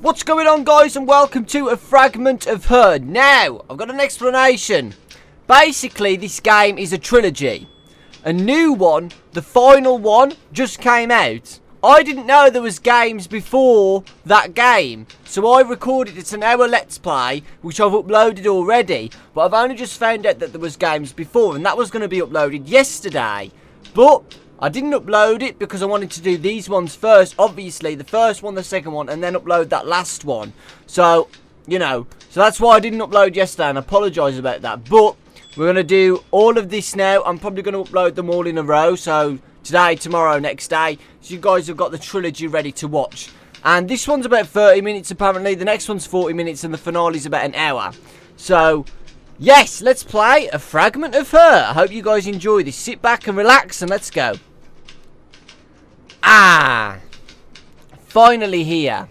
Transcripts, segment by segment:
What's going on, guys, and welcome to a Fragment of her. Now, I've got an explanation. Basically, this game is a trilogy. A new one, the final one, just came out. I didn't know there was games before that game, so I recorded it an hour Let's Play, which I've uploaded already, but I've only just found out that there was games before, and that was going to be uploaded yesterday. But I didn't upload it because I wanted to do these ones first. Obviously, the first one, the second one, and then upload that last one. So, you know, so that's why I didn't upload yesterday, and I apologise about that. But we're going to do all of this now. I'm probably going to upload them all in a row. So today, tomorrow, next day. So you guys have got the trilogy ready to watch. And this one's about 30 minutes, apparently. The next one's 40 minutes, and the finale's about an hour. So yes, let's play a Fragment of her. I hope you guys enjoy this. Sit back and relax and let's go. Finally here.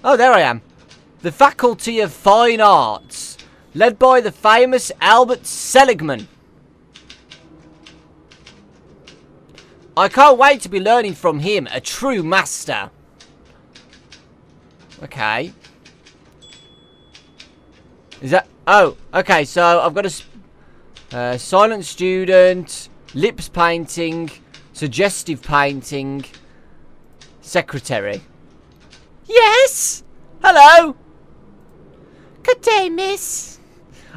Oh, there I am. The Faculty of Fine Arts, led by the famous Albert Seligman. I can't wait to be learning from him, a true master. Okay. Is that... Oh, okay, so I've got a silent student, lips painting, suggestive painting, secretary. Yes? Hello? Good day, miss.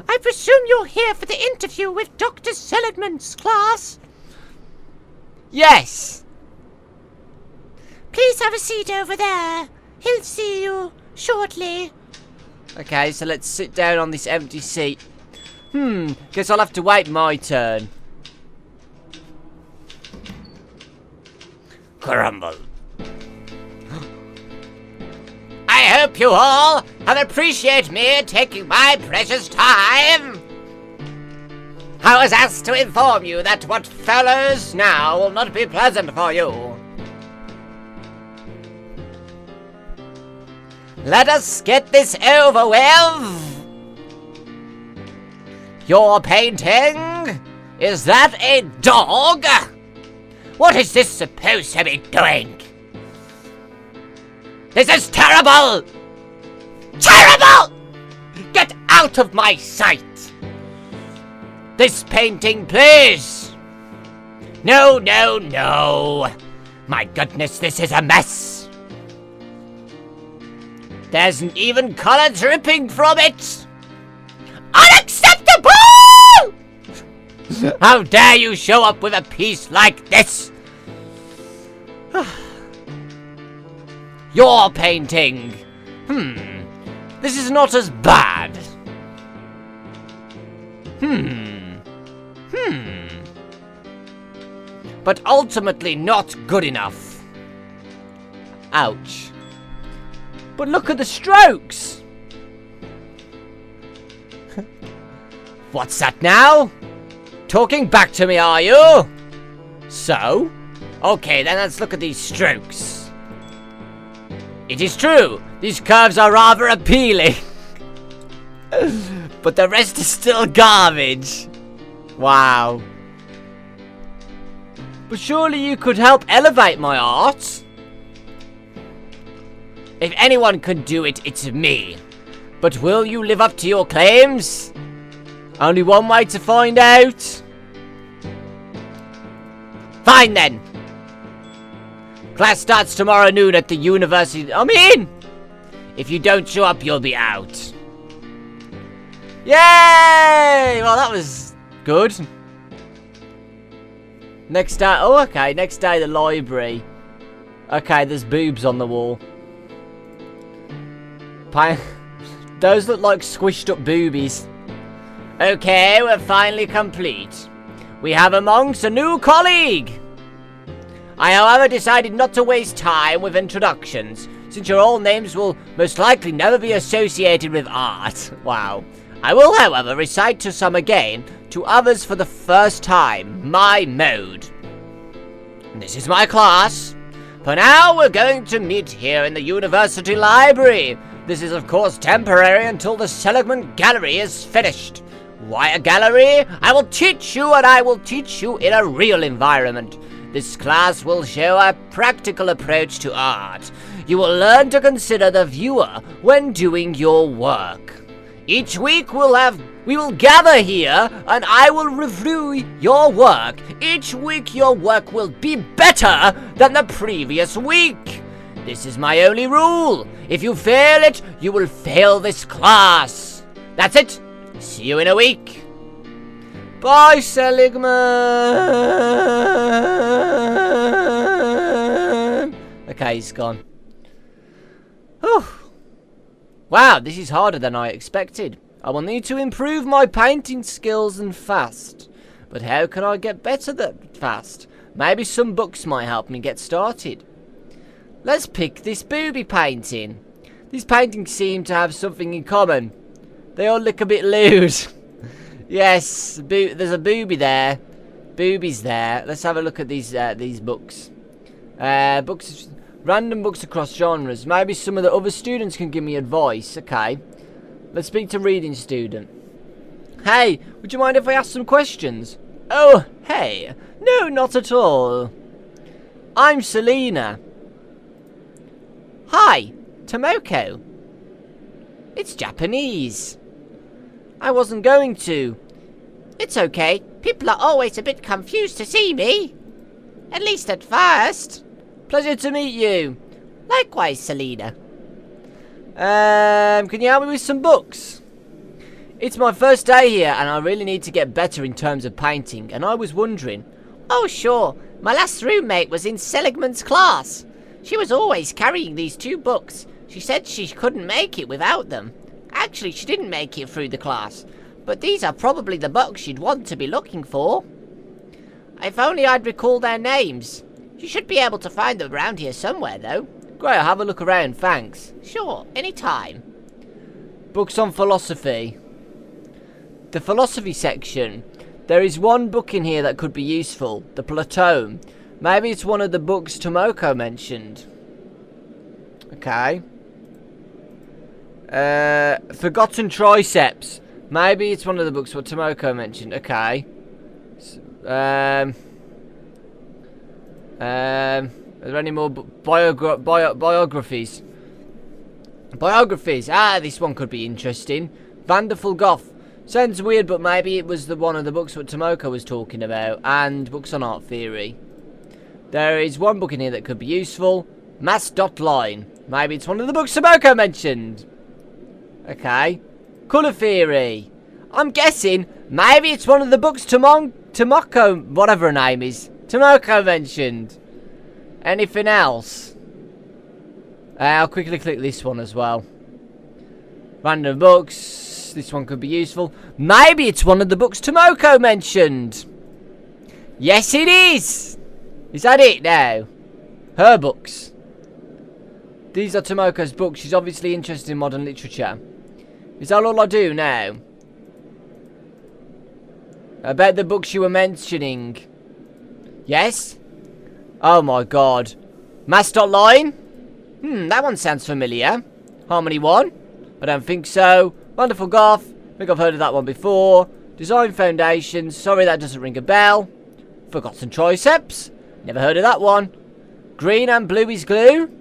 I presume you're here for the interview with Dr. Seligman's class? Yes. Please have a seat over there. He'll see you shortly. Okay, so let's sit down on this empty seat. Guess I'll have to wait my turn. Grumble. I hope you all have appreciated me taking my precious time. I was asked to inform you that what follows now will not be pleasant for you. Let us get this over with. Your painting? Is that a dog? What is this supposed to be doing? This is terrible! Terrible! Get out of my sight! This painting, please! No, no, no! My goodness, this is a mess! There's even colour dripping from it! Unacceptable! How dare you show up with a piece like this? Your painting. This is not as bad. But ultimately not good enough. Ouch. But look at the strokes. What's that now? Talking back to me, are you? So? Okay, then let's look at these strokes. It is true, these curves are rather appealing. But the rest is still garbage. Wow. But surely you could help elevate my art. If anyone can do it, it's me. But will you live up to your claims? Only one way to find out. Fine then. Class starts tomorrow noon at the university. I'm in! If you don't show up, you'll be out. Yay! Well, that was good. Next day. Oh, okay. Next day, the library. Okay, there's boobs on the wall. Those look like squished up boobies. Okay, we're finally complete. We have amongst a new colleague. I, however, decided not to waste time with introductions, since your all names will most likely never be associated with art. Wow. I will, however, recite to some again, to others for the first time, my mode. This is my class. For now, we're going to meet here in the university library. This is, of course, temporary until the Seligman gallery is finished. Why a gallery? I will teach you, and I will teach you in a real environment. This class will show a practical approach to art. you will learn to consider the viewer when doing your work. Each week we will gather here and I will review your work. Each week your work will be better than the previous week. This is my only rule. If you fail it, you will fail this class. That's it. See you in a week. Bye, Seligman. Okay, he's gone. Whew. Wow, this is harder than I expected. I will need to improve my painting skills and fast. But how can I get better that fast? Maybe some books might help me get started. Let's pick this booby painting. These paintings seem to have something in common. They all look a bit lewd. Yes, there's a booby there. Boobies there. Let's have a look at these books. Books, random books across genres. Maybe some of the other students can give me advice. Okay. Let's speak to reading student. Hey, would you mind if I ask some questions? Oh, hey. No, not at all. I'm Selena. Hi, Tomoko. It's Japanese. I wasn't going to. It's okay. People are always a bit confused to see me. At least at first. Pleasure to meet you. Likewise, Selena. Can you help me with some books? It's my first day here and I really need to get better in terms of painting, and I was wondering. Oh, sure. My last roommate was in Seligman's class. She was always carrying these 2 books. She said she couldn't make it without them. Actually, she didn't make it through the class. But these are probably the books she'd want to be looking for. If only I'd recall their names. You should be able to find them around here somewhere, though. Great, I'll have a look around, thanks. Sure, anytime. Books on philosophy. The philosophy section. There is one book in here that could be useful. The Plateau. Maybe it's one of the books Tomoko mentioned. Okay. Forgotten Triceps. Maybe it's one of the books what Tomoko mentioned. Okay. Are there any more biographies? Biographies. Ah, this one could be interesting. Wonderful Goth. Sounds weird, but maybe it was one of the books what Tomoko was talking about. And books on art theory. There is one book in here that could be useful. Mass Dot Line. Maybe it's one of the books Tomoko mentioned. Okay. Colour theory. I'm guessing maybe it's one of the books Tomoko, whatever her name is, Tomoko mentioned. Anything else? I'll quickly click this one as well. Random books. This one could be useful. Maybe it's one of the books Tomoko mentioned. Yes, it is. Is that it now? Her books. These are Tomoko's books. She's obviously interested in modern literature. Is that all I do now? About the books you were mentioning. Yes? Oh my god. Mass Dot Line? That one sounds familiar. Harmony 1? I don't think so. Wonderful Goth. I think I've heard of that one before. Design Foundations. Sorry, that doesn't ring a bell. Forgotten Triceps. Never heard of that one. Green and Blue is Glue.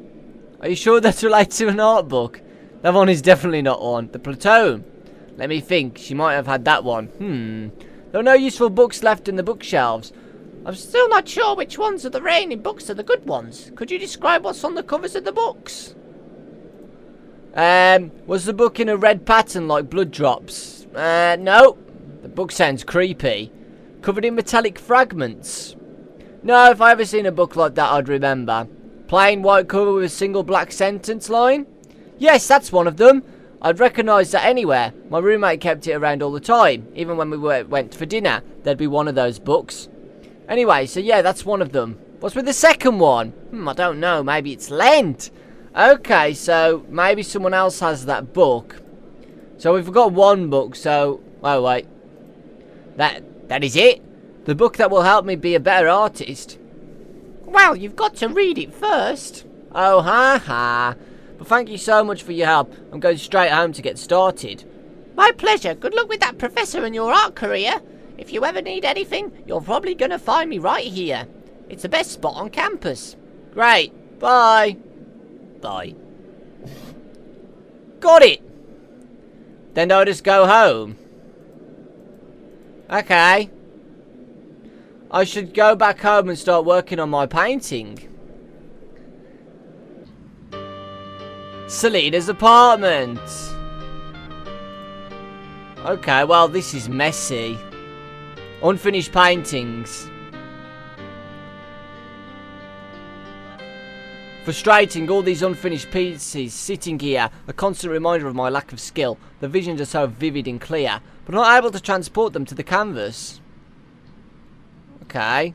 Are you sure that's related to an art book? That one is definitely not one. The Plateau. Let me think. She might have had that one. There are no useful books left in the bookshelves. I'm still not sure which ones of the reigning books are the good ones. Could you describe what's on the covers of the books? Was the book in a red pattern like blood drops? No. The book sounds creepy. Covered in metallic fragments. No, if I ever seen a book like that, I'd remember. Plain white cover with a single black sentence line? Yes, that's one of them. I'd recognise that anywhere. My roommate kept it around all the time. Even when we went for dinner, there'd be one of those books. Anyway, so yeah, that's one of them. What's with the second one? I don't know. Maybe it's Lent. Okay, so maybe someone else has that book. So we've got one book, so... Oh, wait. That is it? The book that will help me be a better artist? Well, you've got to read it first. Oh, ha. But thank you so much for your help. I'm going straight home to get started. My pleasure. Good luck with that professor and your art career. If you ever need anything, you're probably going to find me right here. It's the best spot on campus. Great. Bye. Bye. Got it! Then I'll just go home. Okay. I should go back home and start working on my painting. Selena's apartment. Okay, well, this is messy. Unfinished paintings. Frustrating, all these unfinished pieces sitting here, a constant reminder of my lack of skill. The visions are so vivid and clear, but I'm not able to transport them to the canvas. Okay.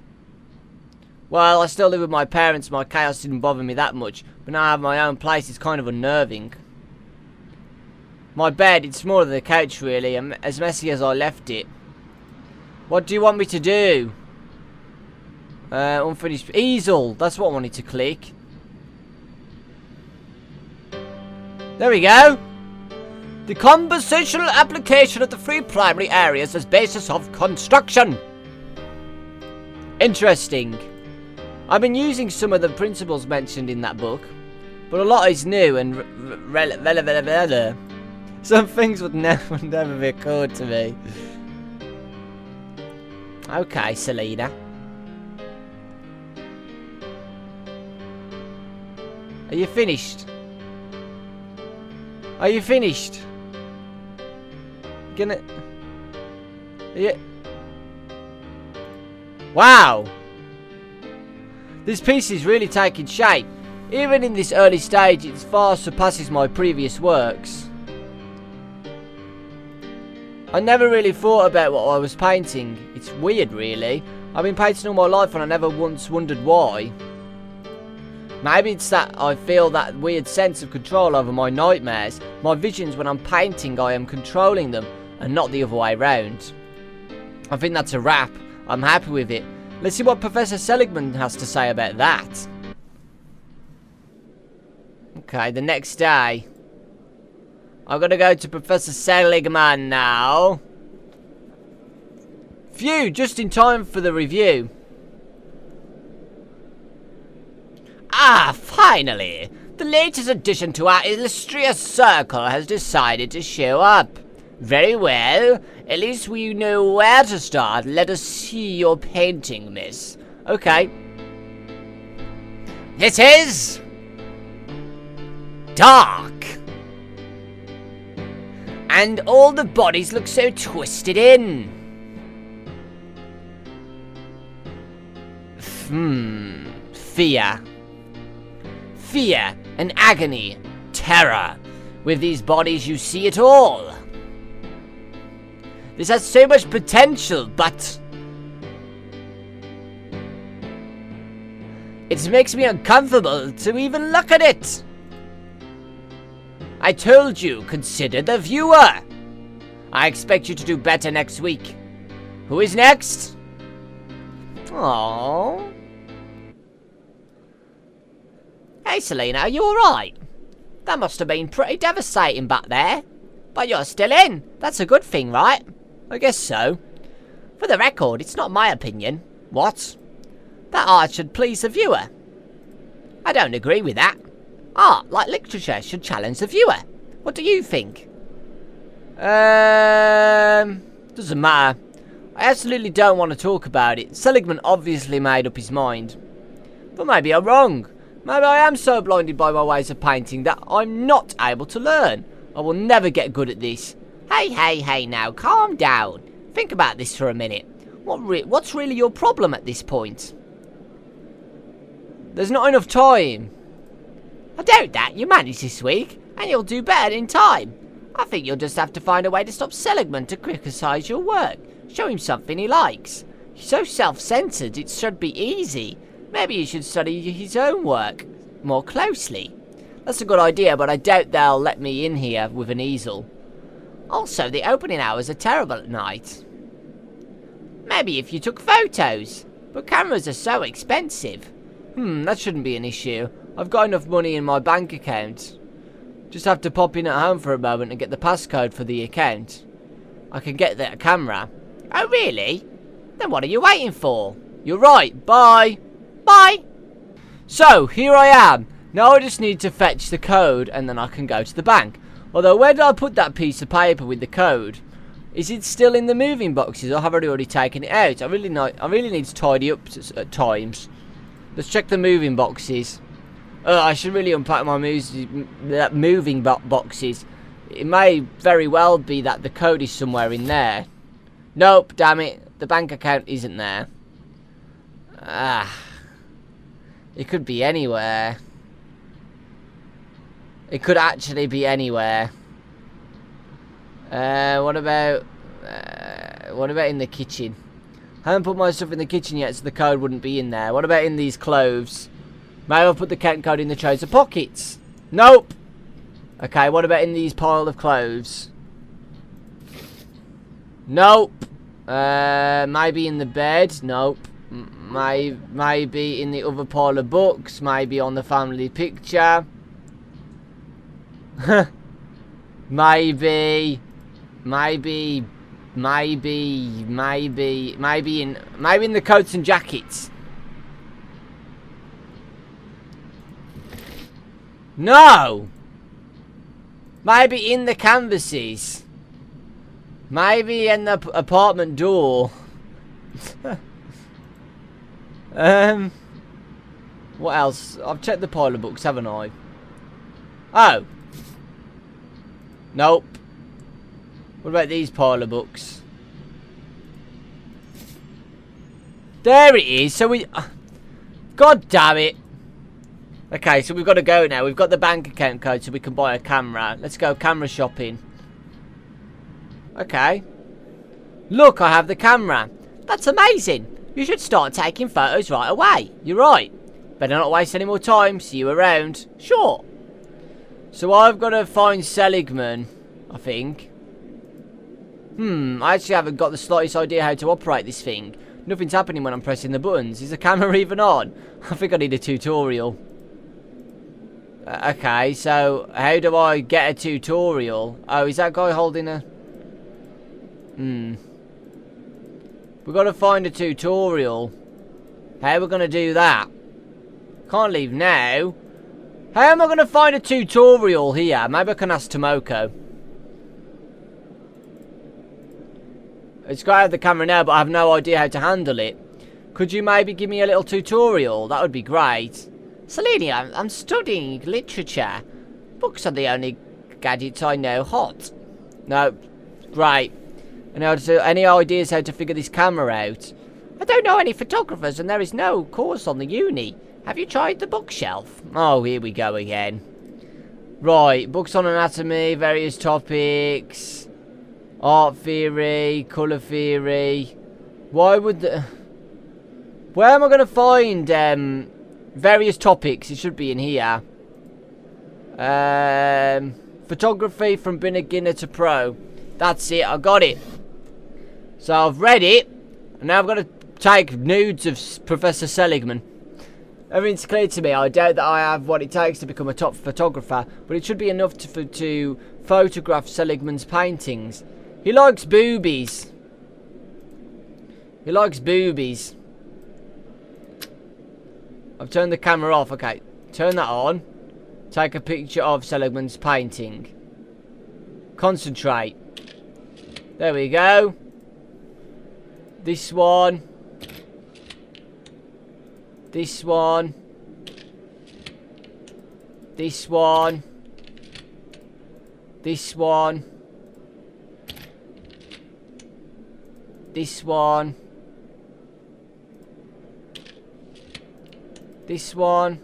Well, I still live with my parents, my chaos didn't bother me that much, but now I have my own place, it's kind of unnerving. My bed, it's smaller than the couch really, and as messy as I left it. What do you want me to do? Unfinished easel, that's what I wanted to click. There we go. The conversational application of the three primary areas as basis of construction. Interesting. I've been using some of the principles mentioned in that book, but a lot is new and relevant. Some things would never be occurred to me. Okay, Selena. Are you finished? Are you finished? Yeah. Wow! This piece is really taking shape. Even in this early stage, it far surpasses my previous works. I never really thought about what I was painting. It's weird, really. I've been painting all my life and I never once wondered why. Maybe it's that I feel that weird sense of control over my nightmares. My visions when I'm painting, I am controlling them, and not the other way around. I think that's a wrap. I'm happy with it. Let's see what Professor Seligman has to say about that. Okay, the next day. I'm gonna go to Professor Seligman now. Phew, just in time for the review. Ah, finally! The latest addition to our illustrious circle has decided to show up. Very well. At least we know where to start. Let us see your painting, miss. Okay. This is... dark. And all the bodies look so twisted in. Fear. Fear and agony. Terror. With these bodies you see it all. This has so much potential, but... it makes me uncomfortable to even look at it. I told you, consider the viewer. I expect you to do better next week. Who is next? Aww. Hey Selena, are you alright? That must have been pretty devastating back there. But you're still in. That's a good thing, right? I guess so. For the record, it's not my opinion. What? That art should please the viewer. I don't agree with that. Art, like literature, should challenge the viewer. What do you think? Doesn't matter. I absolutely don't want to talk about it. Seligman obviously made up his mind. But maybe I'm wrong. Maybe I am so blinded by my ways of painting that I'm not able to learn. I will never get good at this. Hey, now, calm down. Think about this for a minute. What's really your problem at this point? There's not enough time. I doubt that. You managed this week, and you'll do better in time. I think you'll just have to find a way to stop Seligman to criticise your work. Show him something he likes. He's so self-centered, it should be easy. Maybe you should study his own work more closely. That's a good idea, but I doubt they'll let me in here with an easel. Also, the opening hours are terrible at night. Maybe if you took photos, but cameras are so expensive. That shouldn't be an issue. I've got enough money in my bank account. Just have to pop in at home for a moment and get the passcode for the account. I can get that camera. Oh, really? Then what are you waiting for? You're right. Bye. Bye. So, here I am. Now I just need to fetch the code and then I can go to the bank. Although, where did I put that piece of paper with the code? Is it still in the moving boxes, or have I already taken it out? I really need to tidy up at times. Let's check the moving boxes. I should really unpack my moving boxes. It may very well be that the code is somewhere in there. Nope, damn it. The bank account isn't there. It could be anywhere. It could actually be anywhere. What about in the kitchen? I haven't put my stuff in the kitchen yet, so the code wouldn't be in there. What about in these clothes? Maybe I'll put the account code in the trouser pockets. Nope. Okay, what about in these pile of clothes? Nope. Maybe in the bed. Nope. Maybe in the other pile of books. Maybe on the family picture. Maybe in the coats and jackets. No. Maybe in the canvases. Maybe in the apartment door. What else? I've checked the pile of books, haven't I? Oh. Nope. What about these pile of books? There it is. So we... God damn it. Okay, so we've got to go now. We've got the bank account code so we can buy a camera. Let's go camera shopping. Okay. Look, I have the camera. That's amazing. You should start taking photos right away. You're right. Better not waste any more time. See you around. Sure. So I've got to find Seligman, I think. I actually haven't got the slightest idea how to operate this thing. Nothing's happening when I'm pressing the buttons. Is the camera even on? I think I need a tutorial. Okay, so how do I get a tutorial? Oh, is that guy holding a... We've got to find a tutorial. How are we going to do that? Can't leave now. How am I going to find a tutorial here? Maybe I can ask Tomoko. It's got to have the camera now, but I have no idea how to handle it. Could you maybe give me a little tutorial? That would be great. Selenia, I'm studying literature. Books are the only gadgets I know hot. No, great. And any ideas how to figure this camera out? I don't know any photographers, and there is no course on the uni. Have you tried the bookshelf? Oh, here we go again. Right, books on anatomy, various topics, art theory, colour theory. Why would the... Where am I going to find various topics? It should be in here. Photography from beginner to pro. That's it, I got it. So I've read it, and now I've got to take nudes of Professor Seligman. Everything's clear to me. I doubt that I have what it takes to become a top photographer, but it should be enough to photograph Seligman's paintings. He likes boobies. He likes boobies. I've turned the camera off. Okay, turn that on. Take a picture of Seligman's painting. Concentrate. There we go. This one. This one. This one. This one. This one. This one.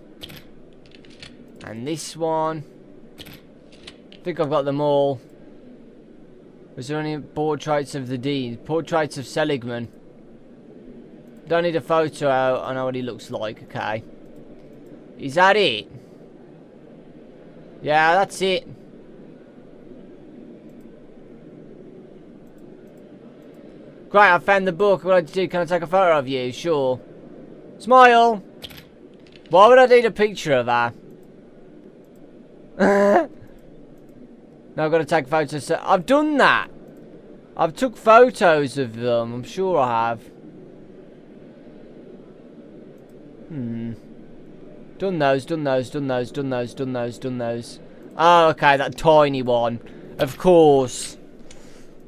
And this one. I think I've got them all. Was there any portraits of the dean? Portraits of Seligman. Don't need a photo. I know what he looks like. Okay. Is that it? Yeah, that's it. Great, I found the book. What do I do? Can I take a photo of you? Sure. Smile. Why would I need a picture of her? Now I've got to take photos. I've done that. I've took photos of them. I'm sure I have. Done those, done those, done those, done those, done those, done those. Oh, okay, that tiny one. Of course.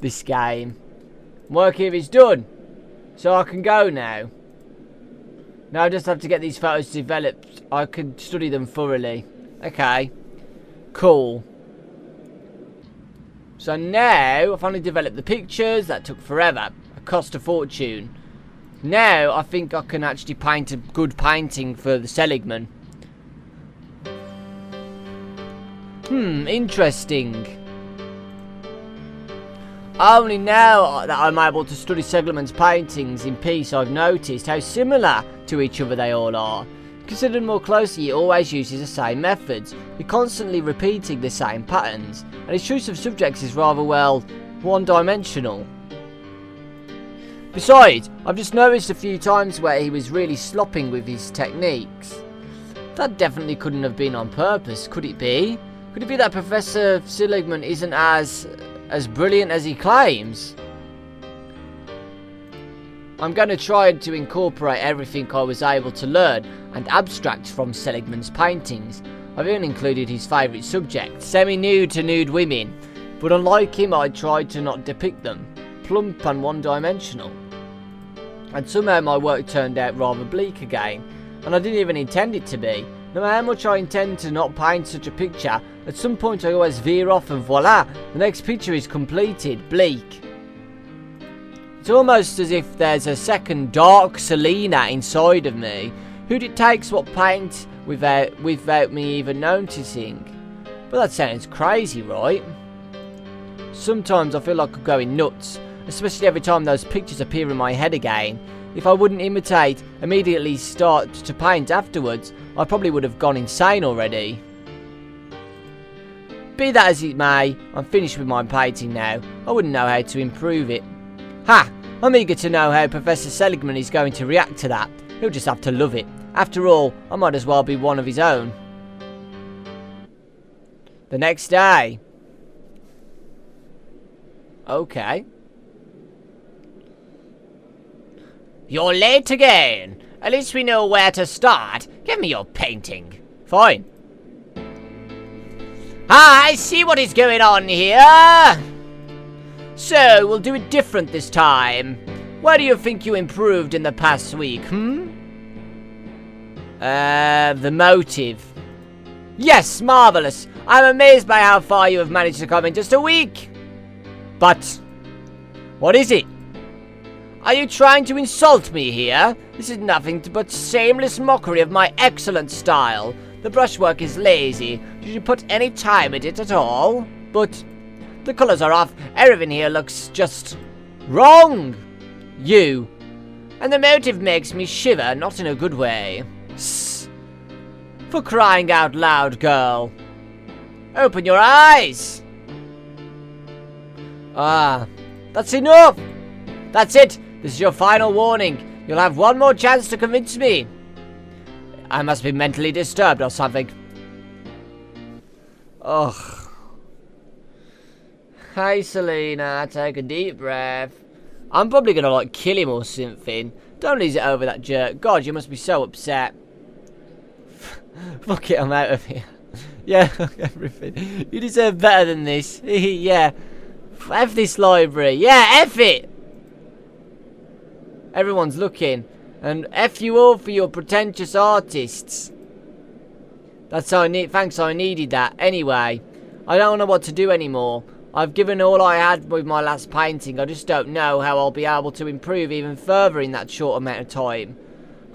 This game. Work here is done. So I can go now. Now I just have to get these photos developed. I can study them thoroughly. Okay. Cool. So now I've finally developed the pictures. That took forever. It cost a fortune. Now I think I can actually paint a good painting for the Seligman. Interesting. Only now that I'm able to study Seligman's paintings in peace, I've noticed how similar to each other they all are. Considered more closely, he always uses the same methods. He's constantly repeating the same patterns, and his choice of subjects is rather, well, one-dimensional. Besides, I've just noticed a few times where he was really slopping with his techniques. That definitely couldn't have been on purpose, could it be? Could it be that Professor Seligman isn't as brilliant as he claims? I'm going to try to incorporate everything I was able to learn and abstract from Seligman's paintings. I've even included his favourite subject, semi-nude to nude women, but unlike him I tried to not depict them, plump and one-dimensional. And somehow my work turned out rather bleak again, and I didn't even intend it to be. No matter how much I intend to not paint such a picture, at some point I always veer off and voila, the next picture is completed, bleak. It's almost as if there's a second dark Selena inside of me, who dictates what paint without me even noticing. But that sounds crazy, right? Sometimes I feel like I'm going nuts, especially every time those pictures appear in my head again. If I wouldn't immediately start to paint afterwards, I probably would have gone insane already. Be that as it may, I'm finished with my painting now. I wouldn't know how to improve it. Ha! I'm eager to know how Professor Seligman is going to react to that. He'll just have to love it. After all, I might as well be one of his own. The next day. Okay. You're late again. At least we know where to start. Give me your painting. Fine. I see what is going on here. So, we'll do it different this time. Where do you think you improved in the past week, The motive. Yes, marvellous. I'm amazed by how far you have managed to come in just a week. But, what is it? Are you trying to insult me here? This is nothing but shameless mockery of my excellent style. The brushwork is lazy. Did you put any time in it at all? But, the colours are off. Everything here looks just wrong. You. And the motive makes me shiver, not in a good way. For crying out loud, girl. Open your eyes. That's enough. That's it. This is your final warning. You'll have one more chance to convince me. I must be mentally disturbed or something. Ugh. Hey, Selena, take a deep breath. I'm probably gonna, like, kill him or something. Don't lose it over that jerk. God, you must be so upset. Fuck it, I'm out of here. Yeah, everything. You deserve better than this. Yeah. F this library. Yeah, F it. Everyone's looking. And F you all for your pretentious artists. That's all I need. Thanks, I needed that. Anyway, I don't know what to do anymore. I've given all I had with my last painting. I just don't know how I'll be able to improve even further in that short amount of time.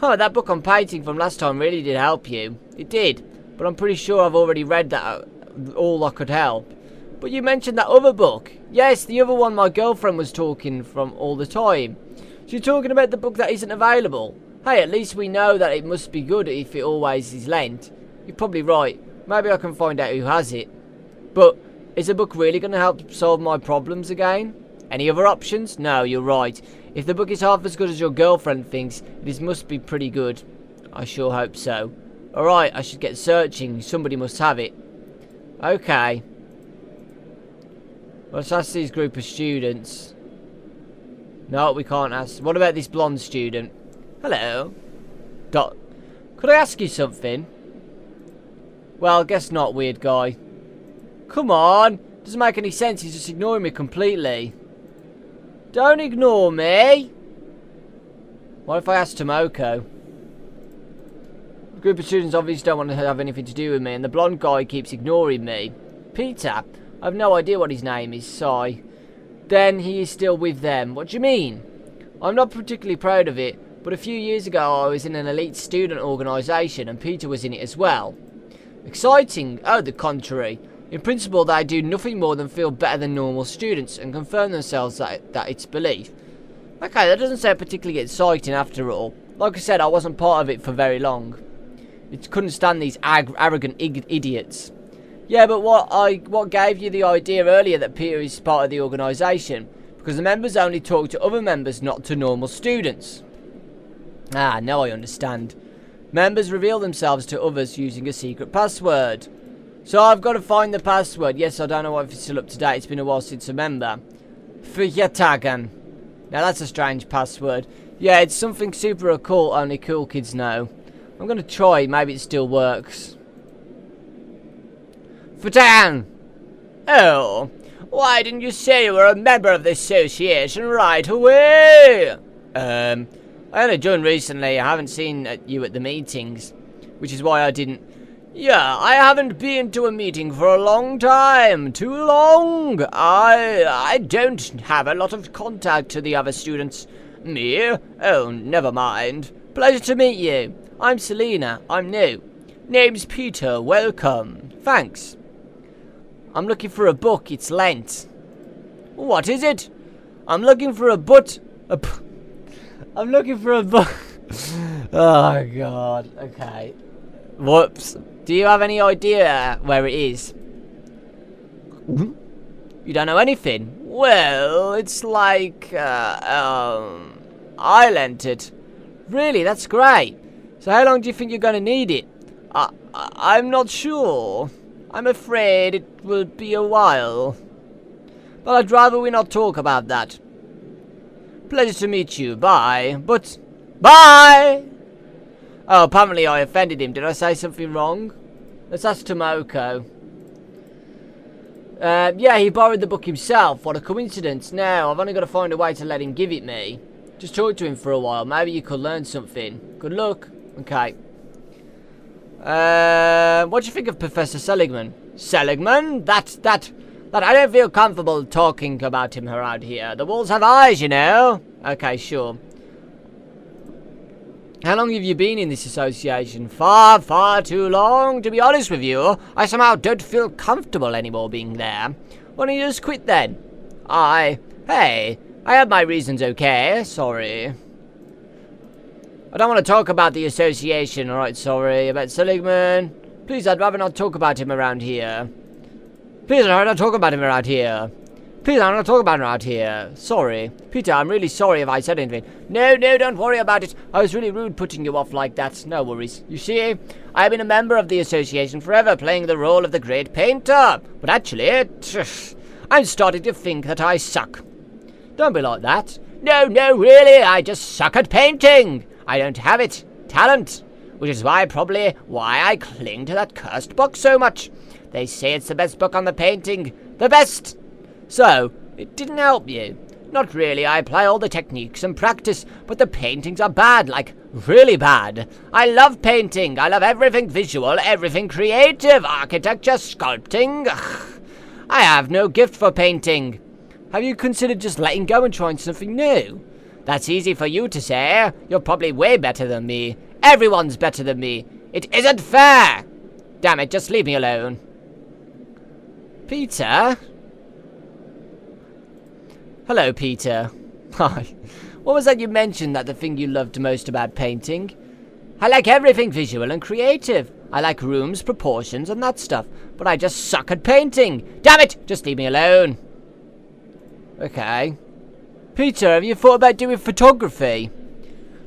That book on painting from last time really did help you. It did. But I'm pretty sure I've already read that all that could help. But you mentioned that other book. Yes, the other one my girlfriend was talking from all the time. She's talking about the book that isn't available. Hey, at least we know that it must be good if it always is lent. You're probably right. Maybe I can find out who has it. But is the book really going to help solve my problems again? Any other options? No, you're right. If the book is half as good as your girlfriend thinks, it must be pretty good. I sure hope so. Alright, I should get searching. Somebody must have it. Okay. Let's ask these group of students. No, we can't ask. What about this blonde student? Hello. Could I ask you something? Well, guess not, weird guy. Come on. Doesn't make any sense. He's just ignoring me completely. Don't ignore me. What if I ask Tomoko? The group of students obviously don't want to have anything to do with me, and the blonde guy keeps ignoring me. Peter? I have no idea what his name is, sigh. Then he is still with them. What do you mean? I'm not particularly proud of it, but a few years ago I was in an elite student organisation, and Peter was in it as well. Exciting? Oh, the contrary. In principle, they do nothing more than feel better than normal students and confirm themselves that it's belief. Okay, that doesn't sound particularly exciting after all. Like I said, I wasn't part of it for very long. It couldn't stand these arrogant idiots. Yeah, but what gave you the idea earlier that Peter is part of the organisation? Because the members only talk to other members, not to normal students. Ah, now I understand. Members reveal themselves to others using a secret password. So I've got to find the password. Yes, I don't know if it's still up to date. It's been a while since a member. Fuyatagan. Now that's a strange password. Yeah, it's something super occult only cool kids know. I'm going to try. Maybe it still works. Fatan! Oh, why didn't you say you were a member of the association right away? I only joined recently. I haven't seen you at the meetings, which is why I didn't. Yeah, I haven't been to a meeting for a long time. Too long. I don't have a lot of contact to the other students. Me? Oh, never mind. Pleasure to meet you. I'm Selena. I'm new. Name's Peter. Welcome. Thanks. I'm looking for a book. It's Lent. What is it? I'm looking for a book. I'm looking for a book. Oh, God. Okay. Whoops. Do you have any idea where it is? You don't know anything? Well, it's like, I lent it. Really? That's great. So how long do you think you're going to need it? I'm not sure. I'm afraid it will be a while. But I'd rather we not talk about that. Pleasure to meet you. Bye. But... Bye! Oh, apparently I offended him. Did I say something wrong? Let's ask Tomoko. Yeah, he borrowed the book himself. What a coincidence. Now, I've only got to find a way to let him give it me. Just talk to him for a while. Maybe you could learn something. Good luck. Okay. What do you think of Professor Seligman? Seligman? That I don't feel comfortable talking about him around here. The walls have eyes, you know. Okay, sure. How long have you been in this association? Far, far too long. To be honest with you, I somehow don't feel comfortable anymore being there. Why don't you just quit then? Hey, I have my reasons, okay? Sorry. I don't want to talk about the association, alright, sorry. About Seligman. Please, I'd rather not talk about him around here. Please, I'd rather not talk about him around here. Please, I'm not talking about it around here. Sorry. Peter, I'm really sorry if I said anything. No, don't worry about it. I was really rude putting you off like that. No worries. You see, I've been a member of the association forever, playing the role of the great painter. But actually, I'm starting to think that I suck. Don't be like that. No, really, I just suck at painting. I don't have it. Talent. Which is probably why I cling to that cursed book so much. They say it's the best book on the painting. The best. So, it didn't help you. Not really, I apply all the techniques and practice, but the paintings are bad, like, really bad. I love painting, I love everything visual, everything creative, architecture, sculpting. Ugh. I have no gift for painting. Have you considered just letting go and trying something new? That's easy for you to say. You're probably way better than me. Everyone's better than me. It isn't fair. Damn it, just leave me alone. Peter? Hello, Peter. Hi. What was that you mentioned that the thing you loved most about painting? I like everything visual and creative. I like rooms, proportions, and that stuff. But I just suck at painting. Damn it! Just leave me alone. Okay. Peter, have you thought about doing photography?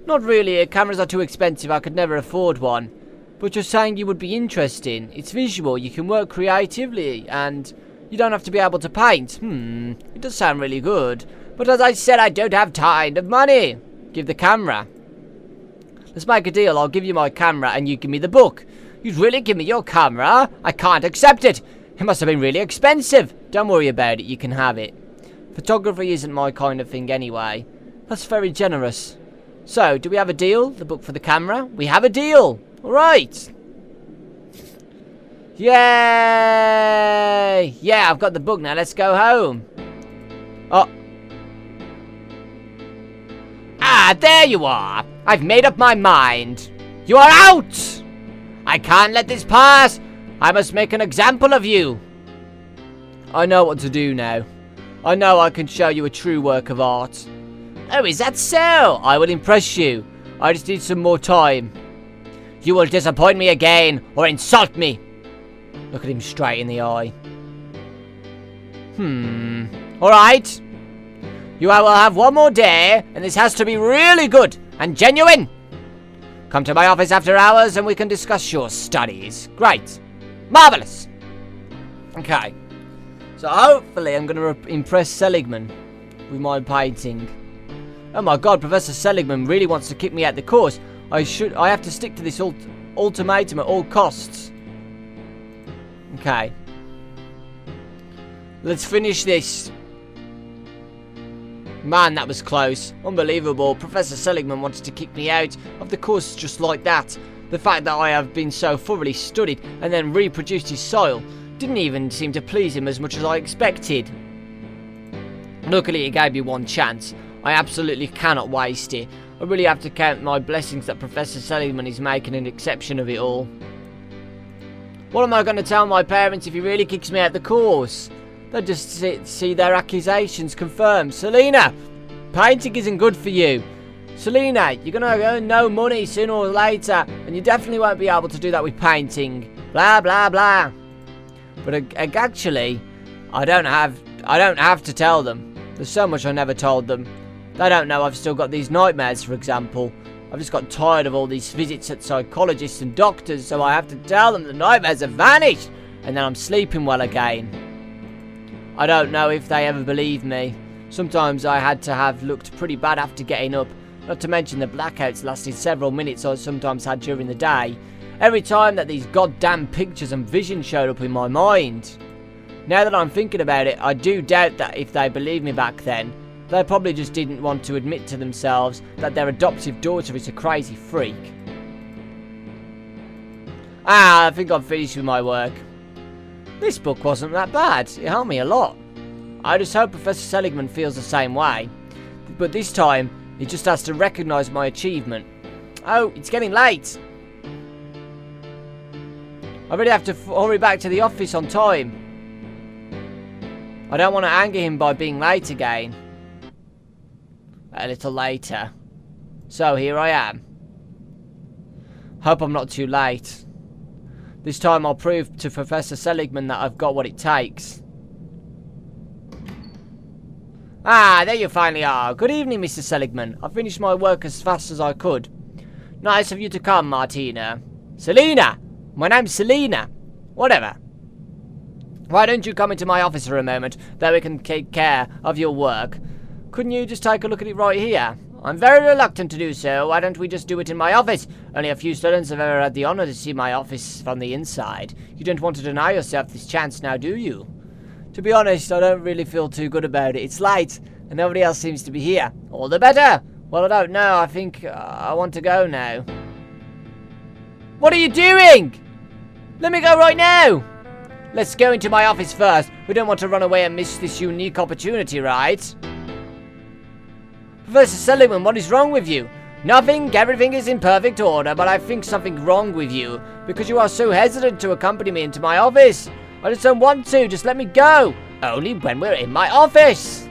Not really. Cameras are too expensive. I could never afford one. But you're saying you would be interested. It's visual. You can work creatively and... you don't have to be able to paint. It does sound really good. But as I said, I don't have time and money. Give the camera. Let's make a deal. I'll give you my camera and you give me the book. You'd really give me your camera? I can't accept it. It must have been really expensive. Don't worry about it, you can have it. Photography isn't my kind of thing anyway. That's very generous. So, do we have a deal? The book for the camera? We have a deal! Alright! Yay! Yeah, I've got the book now, let's go home. Oh. Ah, there you are! I've made up my mind. You are out! I can't let this pass! I must make an example of you! I know what to do now. I know I can show you a true work of art. Oh, is that so? I will impress you. I just need some more time. You will disappoint me again, or insult me. Look at him straight in the eye. Alright. You will have one more day, and this has to be really good and genuine. Come to my office after hours, and we can discuss your studies. Great. Marvellous. Okay. So hopefully I'm going to impress Seligman with my painting. Oh my god, Professor Seligman really wants to kick me out the course. I have to stick to this ultimatum at all costs. Okay. Let's finish this. Man, that was close. Unbelievable. Professor Seligman wanted to kick me out of the course just like that. The fact that I have been so thoroughly studied and then reproduced his style didn't even seem to please him as much as I expected. Luckily, he gave me one chance. I absolutely cannot waste it. I really have to count my blessings that Professor Seligman is making an exception of it all. What am I going to tell my parents if he really kicks me out the course? They'll just see their accusations confirmed. Selena, painting isn't good for you. Selena, you're going to earn no money sooner or later, and you definitely won't be able to do that with painting. Blah, blah, blah. But actually, I don't have to tell them. There's so much I never told them. They don't know I've still got these nightmares, for example. I've just got tired of all these visits at psychologists and doctors, so I have to tell them the nightmares have vanished, and then I'm sleeping well again. I don't know if they ever believe me. Sometimes I had to have looked pretty bad after getting up, not to mention the blackouts lasted several minutes I sometimes had during the day. Every time that these goddamn pictures and visions showed up in my mind. Now that I'm thinking about it, I do doubt that if they believed me back then, they probably just didn't want to admit to themselves that their adoptive daughter is a crazy freak. I think I'm finished with my work. This book wasn't that bad. It helped me a lot. I just hope Professor Seligman feels the same way. But this time, he just has to recognise my achievement. Oh, it's getting late. I really have to hurry back to the office on time. I don't want to anger him by being late again. A little later. So here I am. Hope I'm not too late. This time I'll prove to Professor Seligman that I've got what it takes. Ah, there you finally are. Good evening, Mr. Seligman. I finished my work as fast as I could. Nice of you to come, Martina. Selena! My name's Selena. Whatever. Why don't you come into my office for a moment, that we can take care of your work? Couldn't you just take a look at it right here? I'm very reluctant to do so. Why don't we just do it in my office? Only a few students have ever had the honor to see my office from the inside. You don't want to deny yourself this chance now, do you? To be honest, I don't really feel too good about it. It's late, and nobody else seems to be here. All the better. Well, I don't know. I think I want to go now. What are you doing? Let me go right now. Let's go into my office first. We don't want to run away and miss this unique opportunity, right? Professor Seligman, what is wrong with you? Nothing, everything is in perfect order, but I think something's wrong with you, because you are so hesitant to accompany me into my office. I just don't want to, just let me go. Only when we're in my office.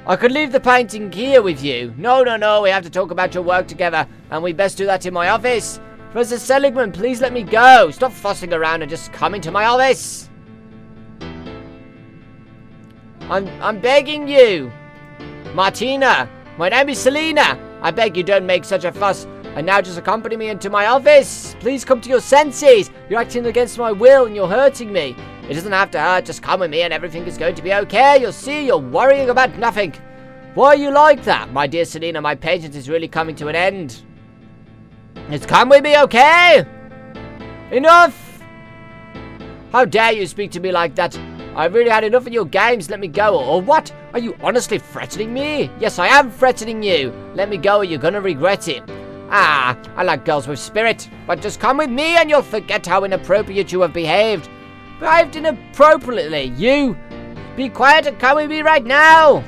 I could leave the painting here with you. No, we have to talk about your work together, and we best do that in my office. Professor Seligman, please let me go. Stop fussing around and just come into my office. I'm begging you. Martina, my name is Selena. I beg you don't make such a fuss and now just accompany me into my office. Please come to your senses. You're acting against my will and you're hurting me. It doesn't have to hurt. Just come with me and everything is going to be okay. You'll see, you're worrying about nothing. Why are you like that? My dear Selena, my patience is really coming to an end. Just come with me, okay? Enough! How dare you speak to me like that? I've really had enough of your games. Let me go. Or what? Are you honestly threatening me? Yes, I am threatening you. Let me go or you're gonna regret it. Ah, I like girls with spirit. But just come with me and you'll forget how inappropriate you have behaved. Behaved inappropriately. You! Be quiet and come with me right now!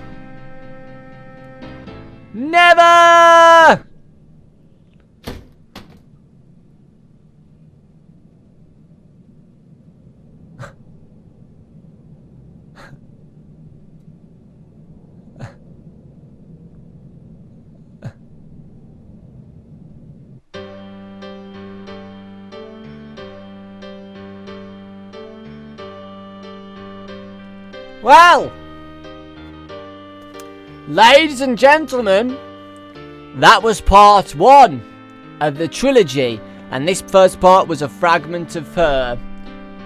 Never! Well, ladies and gentlemen, that was part 1 of the trilogy, and this first part was a fragment of her.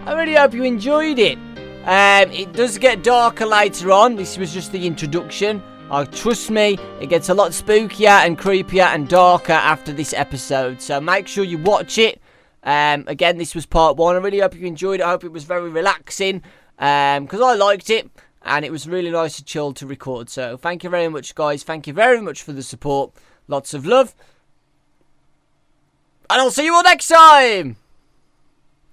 I really hope you enjoyed it. It does get darker later on. This was just the introduction. Trust me, it gets a lot spookier and creepier and darker after this episode, so make sure you watch it. Again, this was part 1. I really hope you enjoyed it. I hope it was very relaxing. Because I liked it, and it was really nice and chill to record. So thank you very much, guys. Thank you very much for the support. Lots of love, and I'll see you all next time.